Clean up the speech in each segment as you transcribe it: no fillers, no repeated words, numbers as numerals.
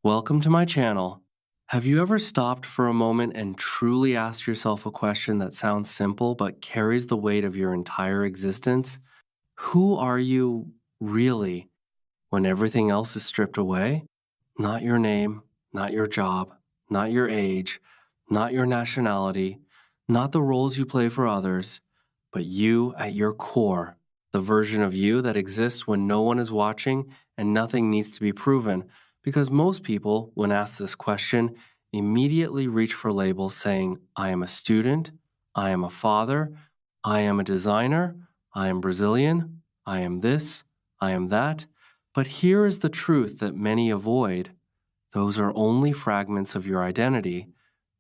Welcome to my channel. Have you ever stopped for a moment and truly asked yourself a question that sounds simple but carries the weight of your entire existence? Who are you really when everything else is stripped away? Not your name, not your job, not your age, not your nationality, not the roles you play for others, but you at your core, the version of you that exists when no one is watching and nothing needs to be proven. Because most people, when asked this question, immediately reach for labels saying, I am a student, I am a father, I am a designer, I am Brazilian, I am this, I am that. But here is the truth that many avoid. Those are only fragments of your identity,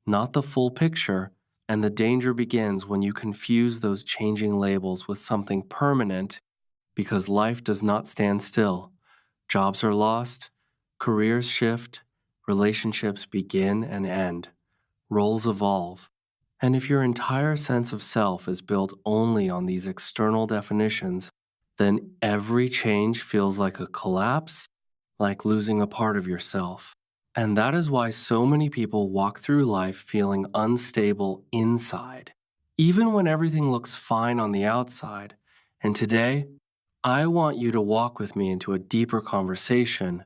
not the full picture, and the danger begins when you confuse those changing labels with something permanent because life does not stand still. Jobs are lost, careers shift, relationships begin and end, roles evolve. And if your entire sense of self is built only on these external definitions, then every change feels like a collapse, like losing a part of yourself. And that is why so many people walk through life feeling unstable inside, even when everything looks fine on the outside. And today, I want you to walk with me into a deeper conversation,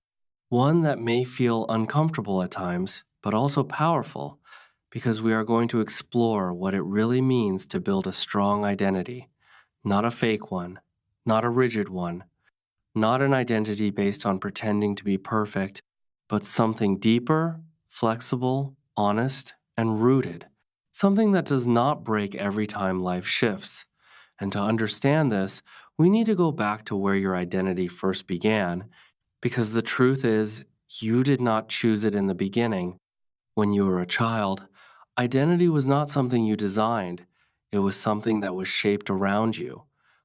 one that may feel uncomfortable at times, but also powerful, because we are going to explore what it really means to build a strong identity, not a fake one, not a rigid one, not an identity based on pretending to be perfect, but something deeper, flexible, honest, and rooted. Something that does not break every time life shifts. And to understand this, we need to go back to where your identity first began, because the truth is, you did not choose it in the beginning. When you were a child, identity was not something you designed, it was something that was shaped around you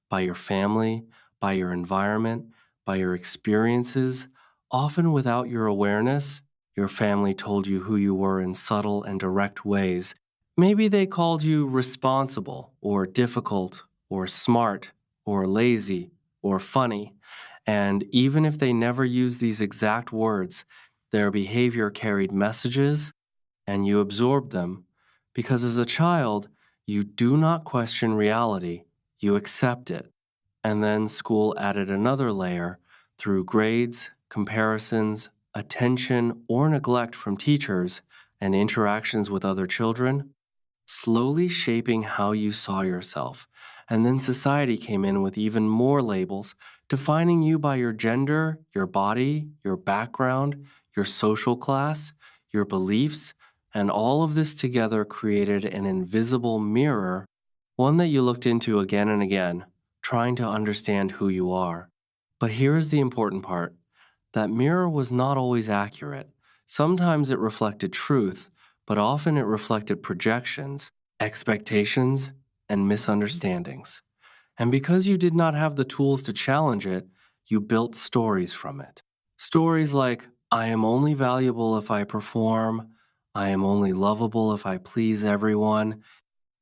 by your family, by your environment, by your experiences. Often without your awareness, your family told you who you were in subtle and direct ways. Maybe they called you responsible, or difficult, or smart, or lazy, or funny. And even if they never used these exact words, their behavior carried messages and you absorb them, because as a child, you do not question reality, you accept it. And then school added another layer through grades, comparisons, attention, or neglect from teachers, and interactions with other children, slowly shaping how you saw yourself. And then society came in with even more labels, defining you by your gender, your body, your background, your social class, your beliefs, and all of this together created an invisible mirror, one that you looked into again and again, trying to understand who you are. But here is the important part. That mirror was not always accurate. Sometimes it reflected truth, but often it reflected projections, expectations, and misunderstandings. And because you did not have the tools to challenge it, you built stories from it. Stories like, I am only valuable if I perform, I am only lovable if I please everyone,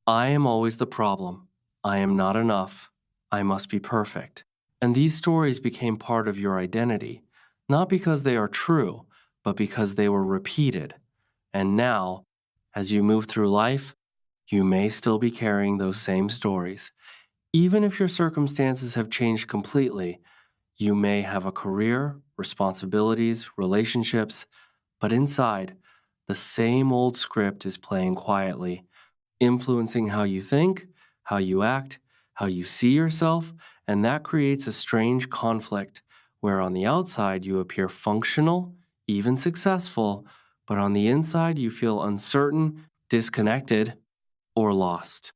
I am always the problem, I am not enough, I must be perfect. And these stories became part of your identity, not because they are true, but because they were repeated. And now, as you move through life, you may still be carrying those same stories. Even if your circumstances have changed completely, you may have a career, responsibilities, relationships, but inside, the same old script is playing quietly, influencing how you think, how you act, how you see yourself, and that creates a strange conflict where on the outside you appear functional, even successful, but on the inside you feel uncertain, disconnected, or lost.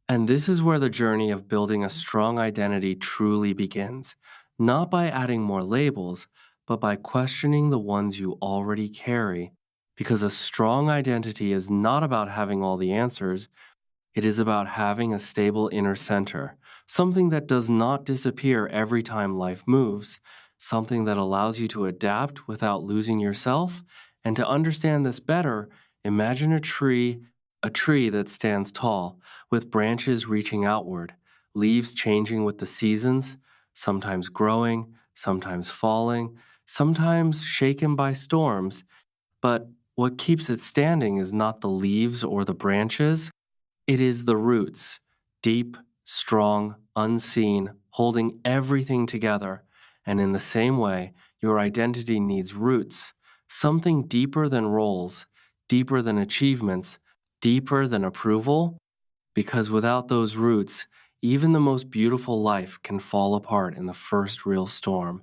And this is where the journey of building a strong identity truly begins, not by adding more labels, but by questioning the ones you already carry. Because a strong identity is not about having all the answers, it is about having a stable inner center, something that does not disappear every time life moves, something that allows you to adapt without losing yourself. And to understand this better, imagine a tree that stands tall, with branches reaching outward, leaves changing with the seasons, sometimes growing, sometimes falling, sometimes shaken by storms, but what keeps it standing is not the leaves or the branches, it is the roots, deep, strong, unseen, holding everything together. And in the same way, your identity needs roots, something deeper than roles, deeper than achievements, deeper than approval, because without those roots, even the most beautiful life can fall apart in the first real storm.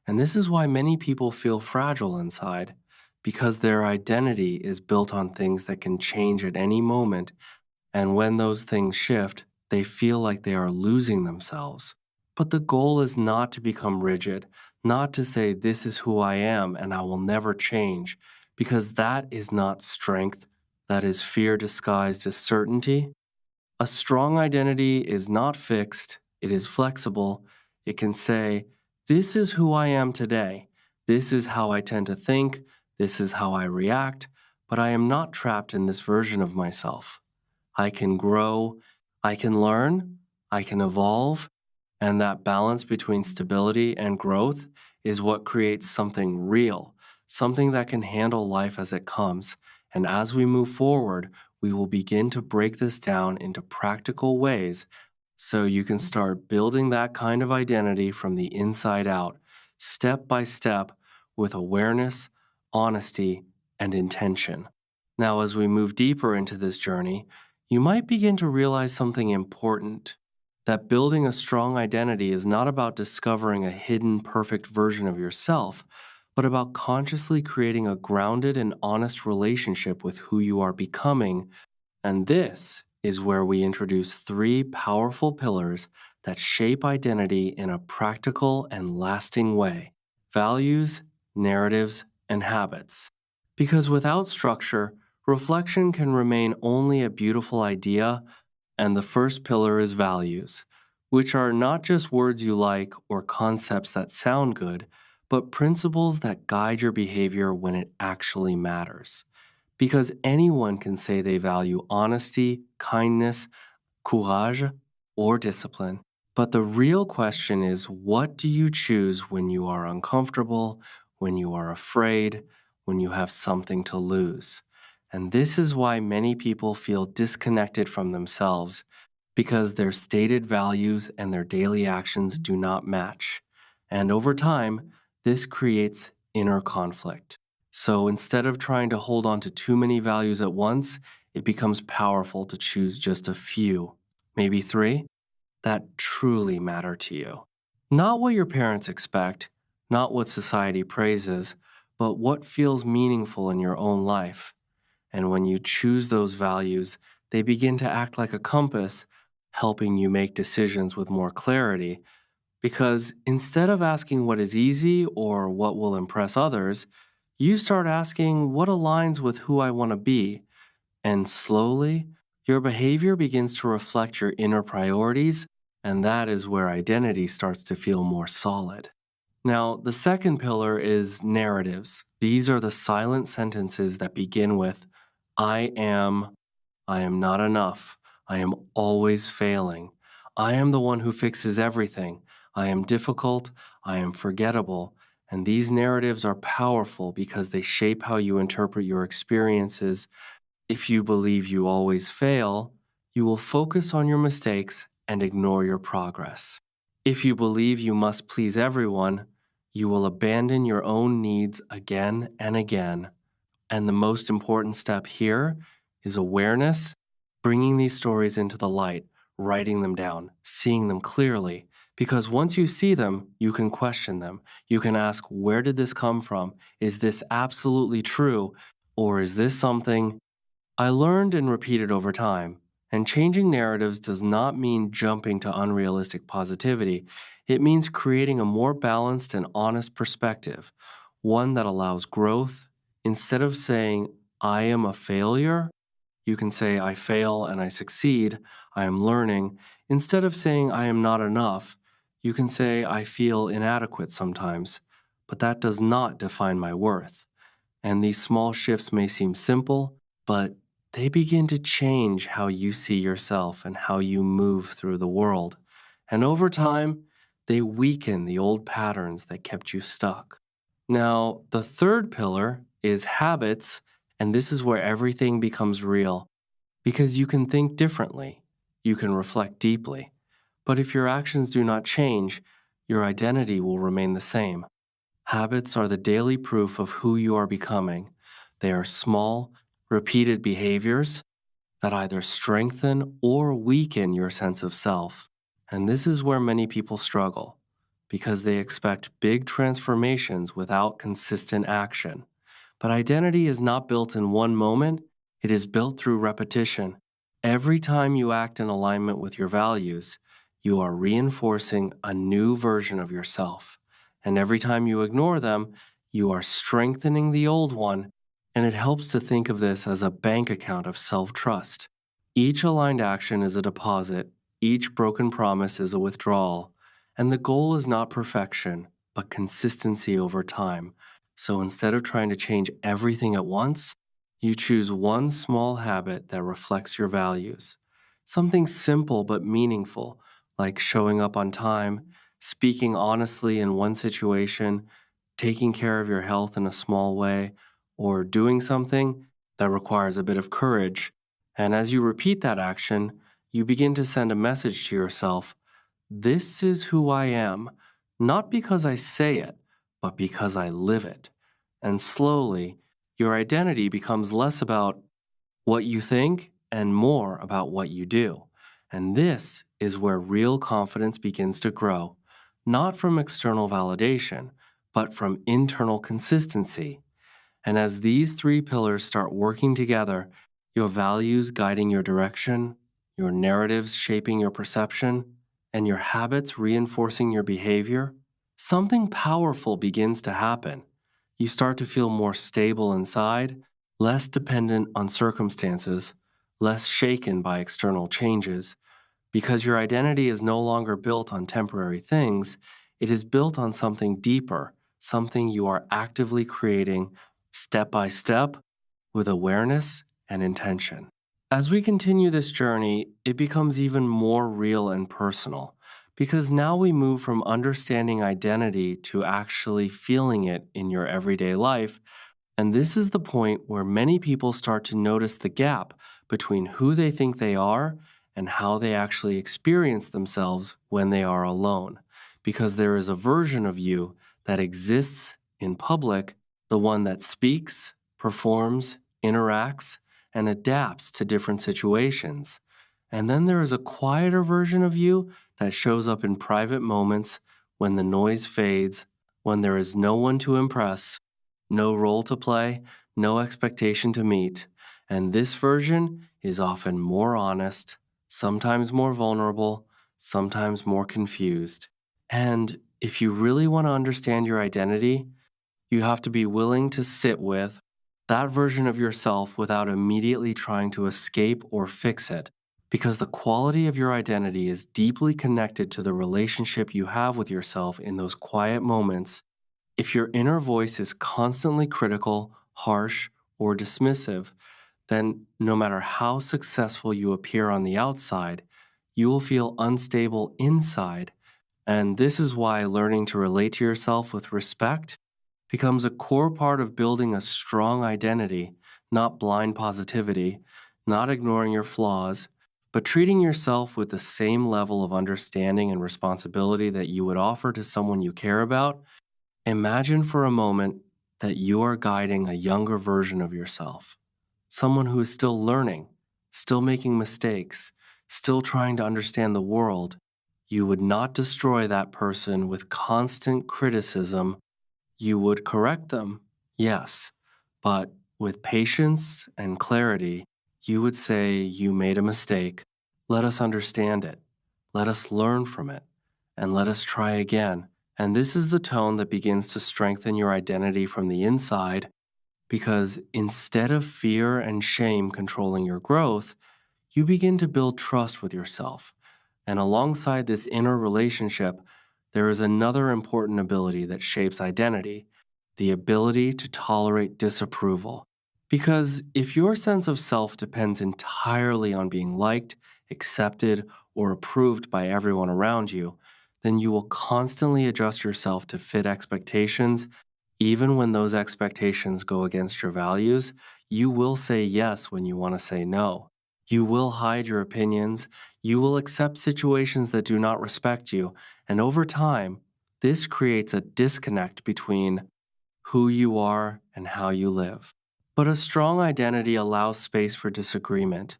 And this is why many people feel fragile inside, because their identity is built on things that can change at any moment, and when those things shift, they feel like they are losing themselves. But the goal is not to become rigid, not to say, this is who I am and I will never change, because that is not strength, that is fear disguised as certainty. A strong identity is not fixed, it is flexible. It can say, this is who I am today. This is how I tend to think. This is how I react. But I am not trapped in this version of myself. I can grow, I can learn, I can evolve, and that balance between stability and growth is what creates something real, something that can handle life as it comes. And as we move forward, we will begin to break this down into practical ways so you can start building that kind of identity from the inside out, step by step, with awareness, honesty, and intention. Now, as we move deeper into this journey, you might begin to realize something important, that building a strong identity is not about discovering a hidden, perfect version of yourself, but about consciously creating a grounded and honest relationship with who you are becoming. And this is where we introduce three powerful pillars that shape identity in a practical and lasting way: values, narratives, and habits. Because without structure, reflection can remain only a beautiful idea, and the first pillar is values, which are not just words you like or concepts that sound good, but principles that guide your behavior when it actually matters. Because anyone can say they value honesty, kindness, courage, or discipline. But the real question is, what do you choose when you are uncomfortable, when you are afraid, when you have something to lose? And this is why many people feel disconnected from themselves, because their stated values and their daily actions do not match. And over time, this creates inner conflict. So instead of trying to hold on to too many values at once, it becomes powerful to choose just a few, maybe three, that truly matter to you. Not what your parents expect, not what society praises, but what feels meaningful in your own life. And when you choose those values, they begin to act like a compass, helping you make decisions with more clarity. Because instead of asking what is easy or what will impress others, you start asking what aligns with who I want to be. And slowly, your behavior begins to reflect your inner priorities, and that is where identity starts to feel more solid. Now, the second pillar is narratives. These are the silent sentences that begin with, I am not enough, I am always failing, I am the one who fixes everything, I am difficult, I am forgettable. And these narratives are powerful because they shape how you interpret your experiences. If you believe you always fail, you will focus on your mistakes and ignore your progress. If you believe you must please everyone, you will abandon your own needs again and again. And the most important step here is awareness, bringing these stories into the light, writing them down, seeing them clearly. Because once you see them, you can question them. You can ask, where did this come from? Is this absolutely true? Or is this something I learned and repeated over time? And changing narratives does not mean jumping to unrealistic positivity. It means creating a more balanced and honest perspective, one that allows growth. Instead of saying, I am a failure, you can say, I fail and I succeed, I am learning. Instead of saying, I am not enough, you can say, I feel inadequate sometimes, but that does not define my worth. And these small shifts may seem simple, but they begin to change how you see yourself and how you move through the world. And over time, they weaken the old patterns that kept you stuck. Now, the third pillar is habits, and this is where everything becomes real because you can think differently, you can reflect deeply. But if your actions do not change, your identity will remain the same. Habits are the daily proof of who you are becoming. They are small, repeated behaviors that either strengthen or weaken your sense of self. And this is where many people struggle because they expect big transformations without consistent action. But identity is not built in one moment, it is built through repetition. Every time you act in alignment with your values, you are reinforcing a new version of yourself. And every time you ignore them, you are strengthening the old one. And it helps to think of this as a bank account of self trust. Each aligned action is a deposit, each broken promise is a withdrawal. And the goal is not perfection, but consistency over time. So instead of trying to change everything at once, you choose one small habit that reflects your values. Something simple but meaningful, like showing up on time, speaking honestly in one situation, taking care of your health in a small way, or doing something that requires a bit of courage. And as you repeat that action, you begin to send a message to yourself: this is who I am, not because I say it, but because I live it. And slowly, your identity becomes less about what you think and more about what you do. And this is where real confidence begins to grow, not from external validation, but from internal consistency. And as these three pillars start working together, your values guiding your direction, your narratives shaping your perception, and your habits reinforcing your behavior, something powerful begins to happen. You start to feel more stable inside, less dependent on circumstances, less shaken by external changes, because your identity is no longer built on temporary things, it is built on something deeper, something you are actively creating step by step with awareness and intention. As we continue this journey, it becomes even more real and personal because now we move from understanding identity to actually feeling it in your everyday life. And this is the point where many people start to notice the gap between who they think they are and how they actually experience themselves when they are alone. Because there is a version of you that exists in public, the one that speaks, performs, interacts, and adapts to different situations. And then there is a quieter version of you that shows up in private moments when the noise fades, when there is no one to impress, no role to play, no expectation to meet. And this version is often more honest, sometimes more vulnerable, sometimes more confused. And if you really want to understand your identity, you have to be willing to sit with that version of yourself without immediately trying to escape or fix it. Because the quality of your identity is deeply connected to the relationship you have with yourself in those quiet moments. If your inner voice is constantly critical, harsh, or dismissive, then no matter how successful you appear on the outside, you will feel unstable inside. And this is why learning to relate to yourself with respect becomes a core part of building a strong identity, not blind positivity, not ignoring your flaws, but treating yourself with the same level of understanding and responsibility that you would offer to someone you care about. Imagine for a moment that you are guiding a younger version of yourself, someone who is still learning, still making mistakes, still trying to understand the world. You would not destroy that person with constant criticism. You would correct them, yes, but with patience and clarity, you would say, "You made a mistake. Let us understand it. Let us learn from it. And let us try again." And this is the tone that begins to strengthen your identity from the inside because instead of fear and shame controlling your growth, you begin to build trust with yourself. And alongside this inner relationship, there is another important ability that shapes identity: the ability to tolerate disapproval. Because if your sense of self depends entirely on being liked, accepted, or approved by everyone around you, then you will constantly adjust yourself to fit expectations Even when those expectations go against your values, you will say yes when you want to say no. You will hide your opinions. You will accept situations that do not respect you. And over time, this creates a disconnect between who you are and how you live. But a strong identity allows space for disagreement.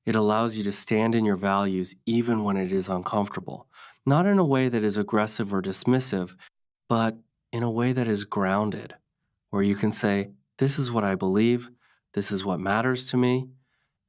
It allows you to stand in your values even when it is uncomfortable, not in a way that is aggressive or dismissive, but in a way that is grounded, where you can say, this is what I believe, this is what matters to me,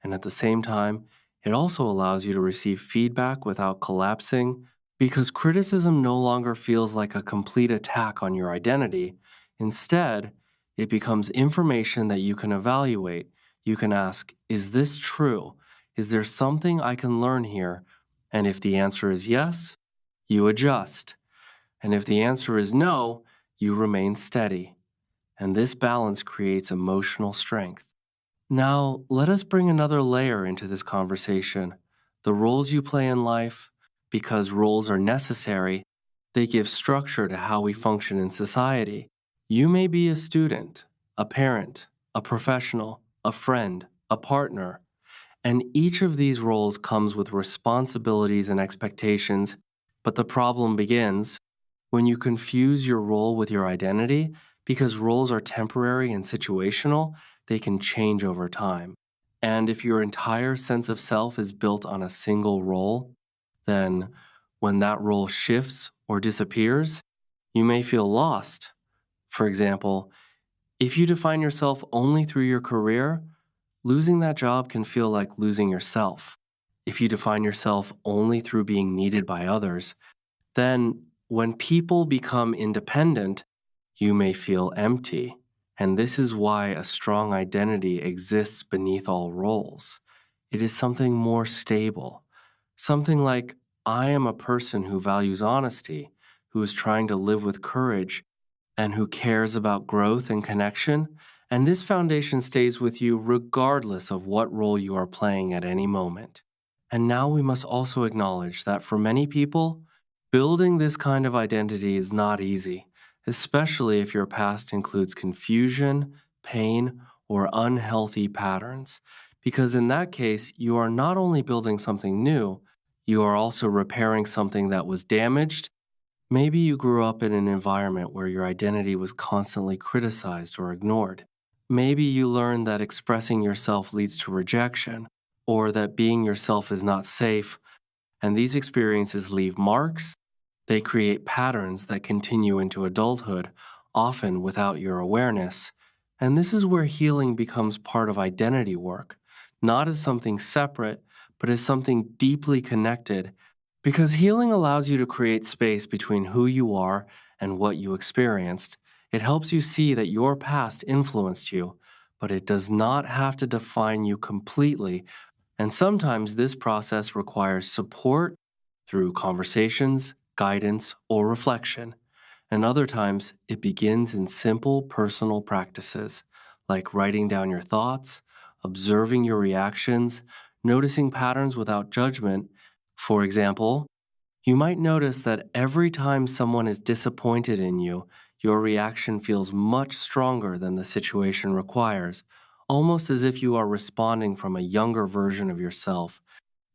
and at the same time, it also allows you to receive feedback without collapsing because criticism no longer feels like a complete attack on your identity. Instead, it becomes information that you can evaluate. You can ask, is this true? Is there something I can learn here? And if the answer is yes, you adjust. And if the answer is no, you remain steady. And this balance creates emotional strength. Now, let us bring another layer into this conversation. The roles you play in life, because roles are necessary, they give structure to how we function in society. You may be a student, a parent, a professional, a friend, a partner, and each of these roles comes with responsibilities and expectations. But the problem begins when you confuse your role with your identity, because roles are temporary and situational, they can change over time. And if your entire sense of self is built on a single role, then when that role shifts or disappears, you may feel lost. For example, if you define yourself only through your career, losing that job can feel like losing yourself. If you define yourself only through being needed by others, then when people become independent, you may feel empty. And this is why a strong identity exists beneath all roles. It is something more stable. Something like, I am a person who values honesty, who is trying to live with courage, and who cares about growth and connection. And this foundation stays with you regardless of what role you are playing at any moment. And now we must also acknowledge that for many people, building this kind of identity is not easy, especially if your past includes confusion, pain, or unhealthy patterns. Because in that case, you are not only building something new, you are also repairing something that was damaged. Maybe you grew up in an environment where your identity was constantly criticized or ignored. Maybe you learned that expressing yourself leads to rejection, or that being yourself is not safe, and these experiences leave marks. They create patterns that continue into adulthood, often without your awareness. And this is where healing becomes part of identity work, not as something separate, but as something deeply connected, because healing allows you to create space between who you are and what you experienced. It helps you see that your past influenced you, but it does not have to define you completely. And sometimes this process requires support through conversations, guidance, or reflection. And other times it begins in simple personal practices like writing down your thoughts, observing your reactions, noticing patterns without judgment. For example, you might notice that every time someone is disappointed in you, your reaction feels much stronger than the situation requires, almost as if you are responding from a younger version of yourself.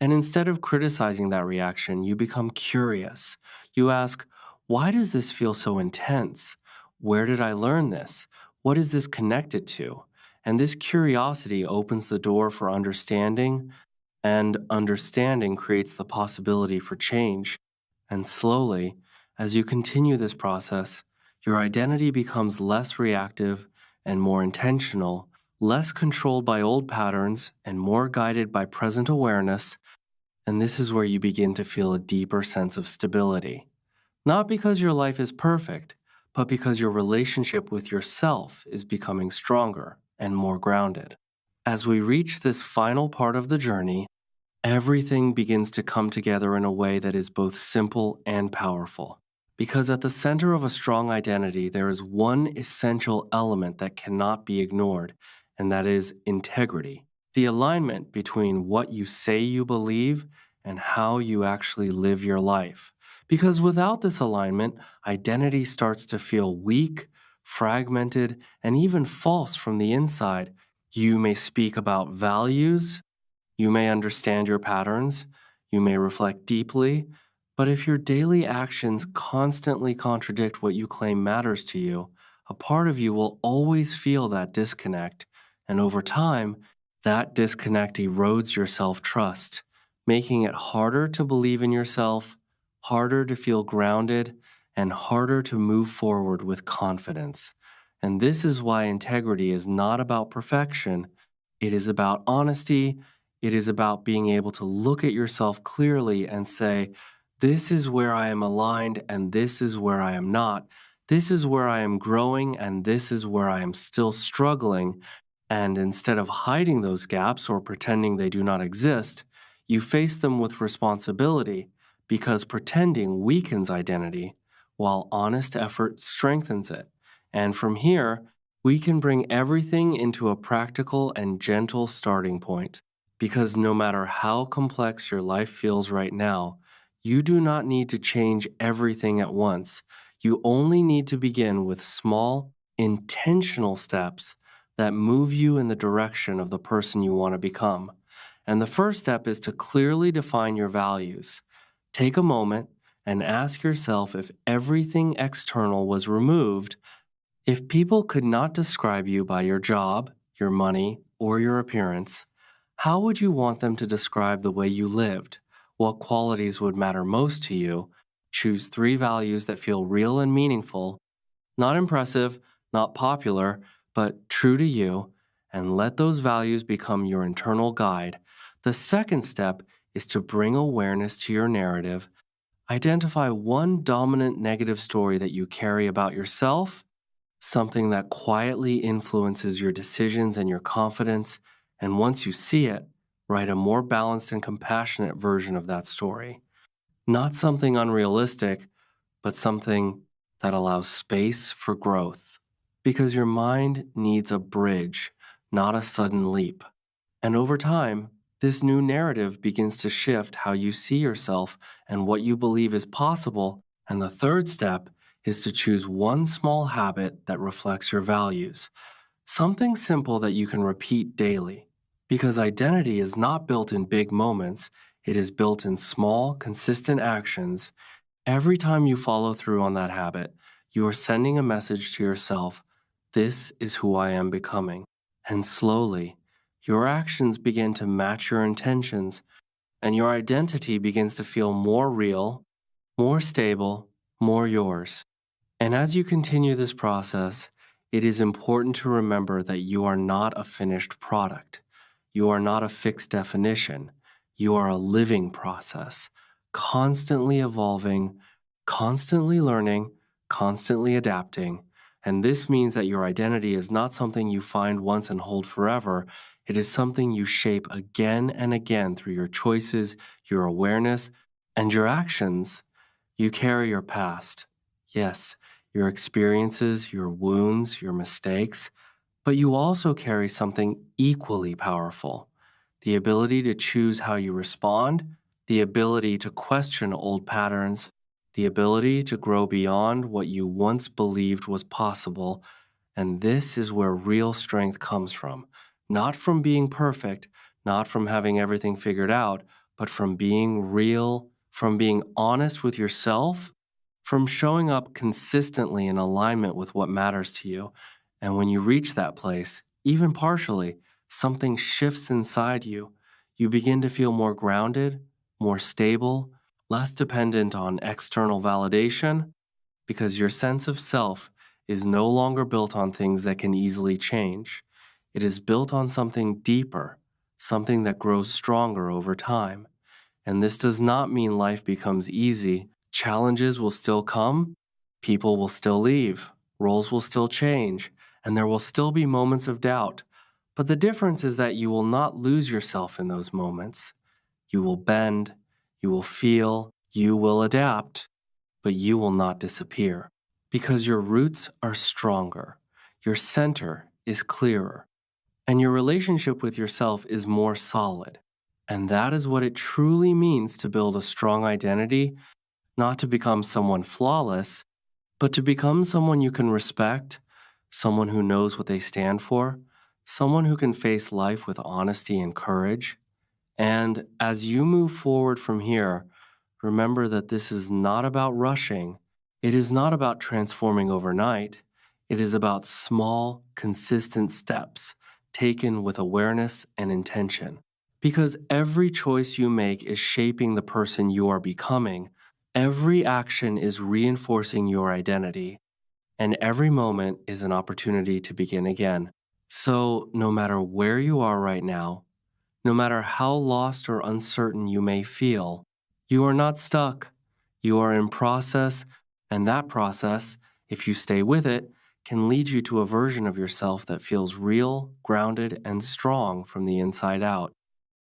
And instead of criticizing that reaction, you become curious. You ask, why does this feel so intense? Where did I learn this? What is this connected to? And this curiosity opens the door for understanding, and understanding creates the possibility for change. And slowly, as you continue this process, your identity becomes less reactive and more intentional, less controlled by old patterns and more guided by present awareness. And this is where you begin to feel a deeper sense of stability. Not because your life is perfect, but because your relationship with yourself is becoming stronger and more grounded. As we reach this final part of the journey, everything begins to come together in a way that is both simple and powerful. Because at the center of a strong identity, there is one essential element that cannot be ignored, and that is integrity. The alignment between what you say you believe and how you actually live your life. Because without this alignment, identity starts to feel weak, fragmented, and even false from the inside. You may speak about values, you may understand your patterns, you may reflect deeply, but if your daily actions constantly contradict what you claim matters to you, a part of you will always feel that disconnect. And over time, that disconnect erodes your self trust, making it harder to believe in yourself, harder to feel grounded, and harder to move forward with confidence. And this is why integrity is not about perfection, it is about honesty. It is about being able to look at yourself clearly and say, this is where I am aligned and this is where I am not. This is where I am growing and this is where I am still struggling. And instead of hiding those gaps or pretending they do not exist, you face them with responsibility because pretending weakens identity while honest effort strengthens it. And from here, we can bring everything into a practical and gentle starting point. Because no matter how complex your life feels right now, you do not need to change everything at once. You only need to begin with small, intentional steps that move you in the direction of the person you want to become. And the first step is to clearly define your values. Take a moment and ask yourself, if everything external was removed, if people could not describe you by your job, your money, or your appearance, how would you want them to describe the way you lived? What qualities would matter most to you? Choose three values that feel real and meaningful, not impressive, not popular, but true to you, and let those values become your internal guide. The second step is to bring awareness to your narrative. Identify one dominant negative story that you carry about yourself, something that quietly influences your decisions and your confidence. And once you see it, write a more balanced and compassionate version of that story. Not something unrealistic, but something that allows space for growth. Because your mind needs a bridge, not a sudden leap. And over time, this new narrative begins to shift how you see yourself and what you believe is possible. And the third step is to choose one small habit that reflects your values, something simple that you can repeat daily. Because identity is not built in big moments, it is built in small, consistent actions. Every time you follow through on that habit, you are sending a message to yourself, this is who I am becoming. And slowly, your actions begin to match your intentions, and your identity begins to feel more real, more stable, more yours. And as you continue this process, it is important to remember that you are not a finished product. You are not a fixed definition. You are a living process, constantly evolving, constantly learning, constantly adapting. And this means that your identity is not something you find once and hold forever. It is something you shape again and again through your choices, your awareness, and your actions. You carry your past. Yes, your experiences, your wounds, your mistakes, but you also carry something equally powerful, the ability to choose how you respond, the ability to question old patterns, the ability to grow beyond what you once believed was possible. And this is where real strength comes from, not from being perfect, not from having everything figured out, but from being real, from being honest with yourself, from showing up consistently in alignment with what matters to you. And when you reach that place, even partially, something shifts inside you. You begin to feel more grounded, more stable, less dependent on external validation, because your sense of self is no longer built on things that can easily change. It is built on something deeper, something that grows stronger over time. And this does not mean life becomes easy. Challenges will still come, people will still leave, roles will still change, and there will still be moments of doubt. But the difference is that you will not lose yourself in those moments. You will bend, you will feel, you will adapt, but you will not disappear. Because your roots are stronger, your center is clearer, and your relationship with yourself is more solid. And that is what it truly means to build a strong identity, not to become someone flawless, but to become someone you can respect, someone who knows what they stand for, someone who can face life with honesty and courage. And as you move forward from here, remember that this is not about rushing. It is not about transforming overnight. It is about small, consistent steps taken with awareness and intention. Because every choice you make is shaping the person you are becoming. Every action is reinforcing your identity, and every moment is an opportunity to begin again. So, no matter where you are right now, no matter how lost or uncertain you may feel, you are not stuck. You are in process, and that process, if you stay with it, can lead you to a version of yourself that feels real, grounded, and strong from the inside out.